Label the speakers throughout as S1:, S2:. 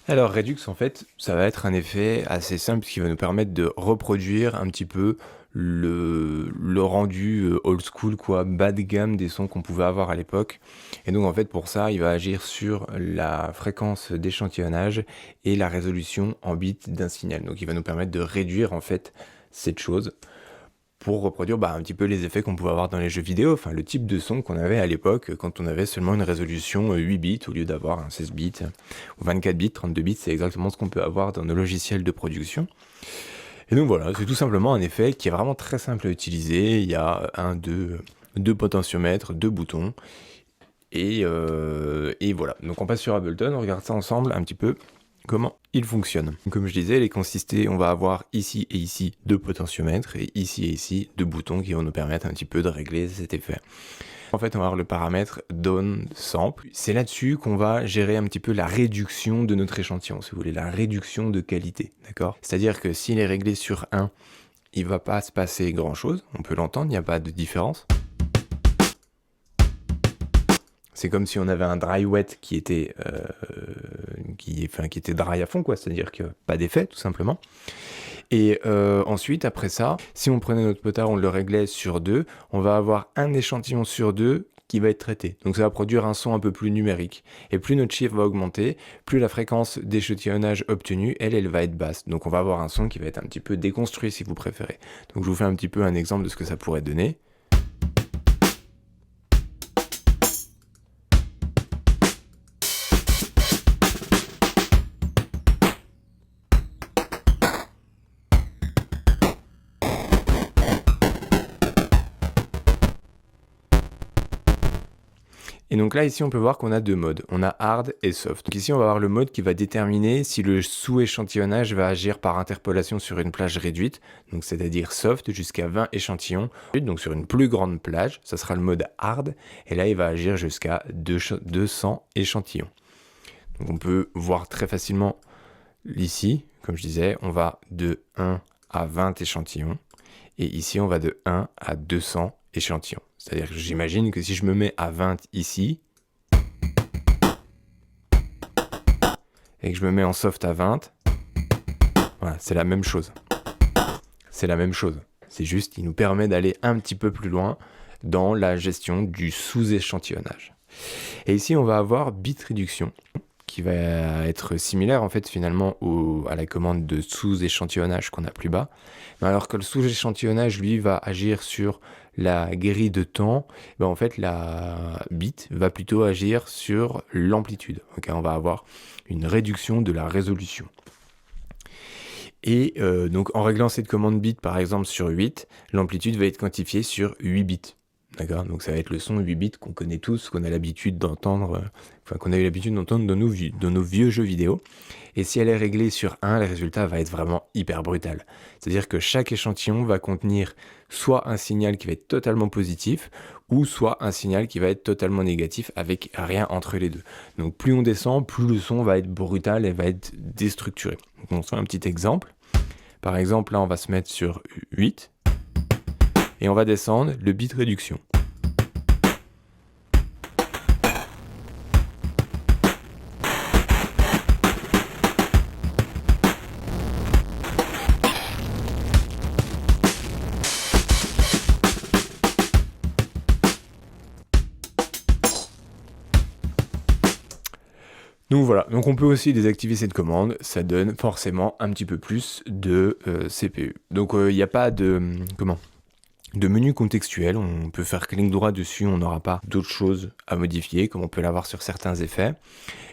S1: Alors Redux, en fait, ça va être un effet assez simple qui va nous permettre de reproduire un petit peu le rendu old school, quoi, bas de gamme des sons qu'on pouvait avoir à l'époque. Et donc en fait pour ça, il va agir sur la fréquence d'échantillonnage et la résolution en bits d'un signal. Donc il va nous permettre de réduire en fait cette chose pour reproduire un petit peu les effets qu'on pouvait avoir dans les jeux vidéo, enfin le type de son qu'on avait à l'époque quand on avait seulement une résolution 8 bits au lieu d'avoir un 16 bits ou 24 bits, 32 bits, c'est exactement ce qu'on peut avoir dans nos logiciels de production. Et donc voilà, c'est tout simplement un effet qui est vraiment très simple à utiliser. Il y a deux potentiomètres, deux boutons, et voilà. Donc on passe sur Ableton, on regarde ça ensemble un petit peu comment il fonctionne. Comme je disais, les consistés, on va avoir ici et ici deux potentiomètres et ici deux boutons qui vont nous permettre un petit peu de régler cet effet. En fait, on va avoir le paramètre down sample. C'est là-dessus qu'on va gérer un petit peu la réduction de notre échantillon, si vous voulez, la réduction de qualité, d'accord? C'est-à-dire que s'il est réglé sur 1, il va pas se passer grand-chose, on peut l'entendre, il n'y a pas de différence. C'est comme si on avait un dry wet qui était dry à fond, quoi. C'est-à-dire que pas d'effet, tout simplement. Et ensuite, après ça, si on prenait notre potard, on le réglait sur 2, on va avoir un échantillon sur 2 qui va être traité. Donc ça va produire un son un peu plus numérique. Et plus notre chiffre va augmenter, plus la fréquence d'échantillonnage obtenue, elle va être basse. Donc on va avoir un son qui va être un petit peu déconstruit, si vous préférez. Donc je vous fais un petit peu un exemple de ce que ça pourrait donner. Et donc là, ici, on peut voir qu'on a deux modes. On a hard et soft. Donc ici, on va avoir le mode qui va déterminer si le sous-échantillonnage va agir par interpolation sur une plage réduite, donc c'est-à-dire soft jusqu'à 20 échantillons. Donc sur une plus grande plage, ça sera le mode hard, et là, il va agir jusqu'à 200 échantillons. Donc on peut voir très facilement ici, comme je disais, on va de 1 à 20 échantillons, et ici, on va de 1 à 200 échantillons. C'est-à-dire que j'imagine que si je me mets à 20 ici, et que je me mets en soft à 20, voilà, c'est la même chose. C'est la même chose. C'est juste, il nous permet d'aller un petit peu plus loin dans la gestion du sous-échantillonnage. Et ici, on va avoir bit réduction, qui va être similaire en fait finalement à la commande de sous-échantillonnage qu'on a plus bas. Mais alors que le sous-échantillonnage, lui, va agir sur la grille de temps, en fait la bit va plutôt agir sur l'amplitude. Okay, on va avoir une réduction de la résolution. Et donc en réglant cette commande bit par exemple sur 8, l'amplitude va être quantifiée sur 8 bits. D'accord, donc ça va être le son 8 bits qu'on connaît tous, qu'on a l'habitude d'entendre, qu'on a eu l'habitude d'entendre dans nos vieux jeux vidéo. Et si elle est réglée sur 1, le résultat va être vraiment hyper brutal. C'est-à-dire que chaque échantillon va contenir soit un signal qui va être totalement positif, ou soit un signal qui va être totalement négatif avec rien entre les deux. Donc plus on descend, plus le son va être brutal et va être déstructuré. Donc on se fait un petit exemple. Par exemple, là on va se mettre sur 8. Et on va descendre le bit réduction. Donc voilà, donc on peut aussi désactiver cette commande, ça donne forcément un petit peu plus de CPU. Donc il n'y a pas de de menu contextuel, on peut faire clic droit dessus, on n'aura pas d'autres choses à modifier comme on peut l'avoir sur certains effets.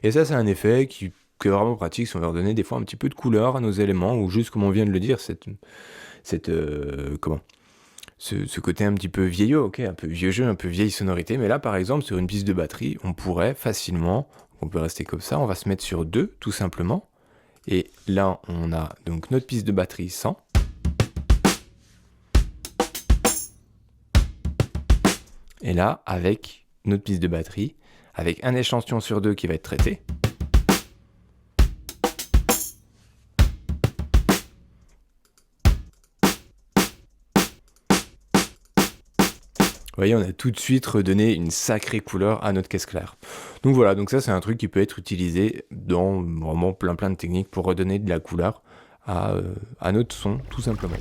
S1: Et ça c'est un effet qui est vraiment pratique si on veut redonner des fois un petit peu de couleur à nos éléments, ou juste comme on vient de le dire, ce côté un petit peu vieillot, ok, un peu vieux jeu, un peu vieille sonorité. Mais là par exemple sur une piste de batterie, on pourrait facilement, on peut rester comme ça, on va se mettre sur 2 tout simplement. Et là on a donc notre piste de batterie 100. Et là, avec notre piste de batterie, avec un échantillon sur 2 qui va être traité, Vous voyez, on a tout de suite redonné une sacrée couleur à notre caisse claire. Donc voilà, donc ça c'est un truc qui peut être utilisé dans vraiment plein de techniques pour redonner de la couleur à notre son, tout simplement.